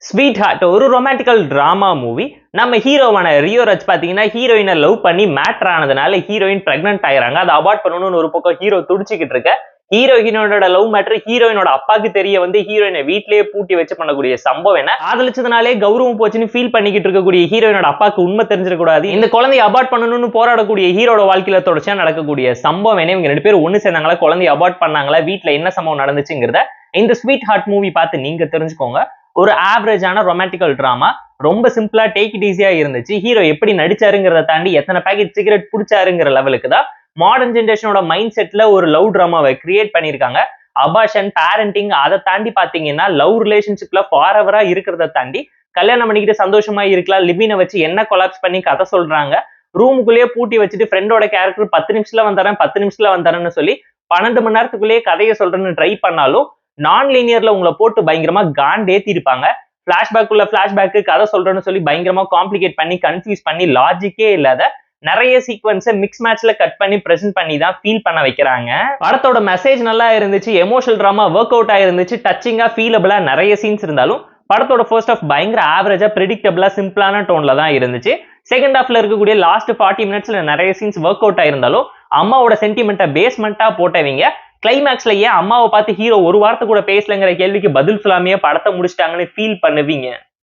Sweet heart ஒரு ரொமான்டிக்கல் drama movie. நம்ம ஹீரோவான Rio Raj பாத்தீங்கன்னா ஹீரோயினை லவ் பண்ணி மேட்டர் ஆனதுனால ஹீரோயின் பிரெக்னன்ட் ஆயிராங்க. அதை அவாய்ட் பண்ணணும்னு ஒரு பக்கம் ஹீரோ துடிச்சுக்கிட்டு இருக்க, ஹீரோயினோட லவ் மேட்டர் ஹீரோயினோட அப்பாக்கு தெரிய வந்து ஹீரோயினை வீட்லயே பூட்டி வச்சு பண்ணக்கூடிய சம்பவம் என்ன, காதலிச்சதுனாலே கௌரவம் போச்சுன்னு ஃபீல் பண்ணிக்கிட்டு இருக்கக்கூடிய ஹீரோயினோட அப்பாக்கு உண்மை தெரிஞ்சிடக்கூடாது, இந்த குழந்தையை அபார்ட் பண்ணணும்னு போராடக்கூடிய ஹீரோட வாழ்க்கையில தொடர்ச்சியா நடக்கக்கூடிய சம்பவம் என்ன, இவங்க ரெண்டு பேரும் ஒண்ணு சேர்ந்தாங்களா, குழந்தையை அபார்ட் பண்ணாங்களா, வீட்டுல என்ன சம்பவம் நடந்துச்சுங்கிறத இந்த ஸ்வீட் ஹார்ட் மூவி பார்த்து நீங்க தெரிஞ்சுக்கோங்க. ஒரு ஆவரேஜான ரொமான்டிக்கல் டிராமா, ரொம்ப சிம்பிளா டேக் இட் ஈஸியா இருந்துச்சு. ஹீரோ எப்படி நடிச்சாருங்கிறத தாண்டி எத்தனை பேக்கெட் சிகரெட் பிடிச்சாருங்கிற லெவலுக்கு தான் மாடர்ன் ஜென்ரேஷனோட மைண்ட் செட்ல ஒரு லவ் டிராமாவை கிரியேட் பண்ணிருக்காங்க. அபார்ஷன், பேரண்டிங், அதை தாண்டி பாத்தீங்கன்னா லவ் ரிலேஷன்ஷிப்ல ஃபாரெவரா இருக்கிறத தாண்டி கல்யாணம் பண்ணிக்கிட்டு சந்தோஷமா இருக்கலாம், லிவினை வச்சு என்ன கொலாப்ஸ் பண்ணி கதை சொல்றாங்க, ரூமுக்குள்ளேயே பூட்டி வச்சுட்டு ஃப்ரெண்டோட கேரக்டர் 10 நிமிஷத்துல வந்தாரன் 10 நிமிஷத்துல வந்தாரன்னு சொல்லி 12 மணி நேரத்துக்குள்ளேயே கதையை சொல்றேன்னு ட்ரை பண்ணாலும் நான் லீனியர்ல உங்களை போட்டு பயங்கரமா காண்டேத்தி இருப்பாங்க. பிளாஷ்பேக் உள்ள பிளாஷ்பேக்கு கதை சொல்றேன்னு சொல்லி பயங்கரமா காம்ப்ளிகேட் பண்ணி கன்ஃபியூஸ் பண்ணி லாஜிக்கே இல்லாத நிறைய சீக்வன்ஸை மிக்ஸ் மேட்ச்ல கட் பண்ணி பிரசன்ட் பண்ணி தான் ஃபீல் பண்ண வைக்கிறாங்க. படத்தோட மெசேஜ் நல்லா இருந்துச்சு, எமோஷனல் டிராமா ஒர்க் அவுட் ஆயிருந்துச்சு, டச்சிங்கா ஃபீலபிளா நிறைய சீன்ஸ் இருந்தாலும் படத்தோட ஃபர்ஸ்ட் ஆஃப் பயங்கர ஆவரேஜா பிரெடிக்டபிளா சிம்பிளான டோன்ல தான் இருந்துச்சு. செகண்ட் ஹாஃப்ல இருக்கக்கூடிய லாஸ்ட் 40 மினிட்ஸ்ல நிறைய சீன்ஸ் ஒர்க் அவுட் ஆயிருந்தாலும் அம்மாவோட சென்டிமெண்ட்டை பேஸ்மெண்டா போட்டவங்க கிளைமேக்ஸ்ல ஏன் அம்மாவை பார்த்து ஹீரோ ஒரு வாரத்தை கூட பேசலங்கிற கேள்விக்கு பதில் சொல்லாமையே படத்தை முடிச்சிட்டாங்கன்னு ஃபீல் பண்ணுவீங்க.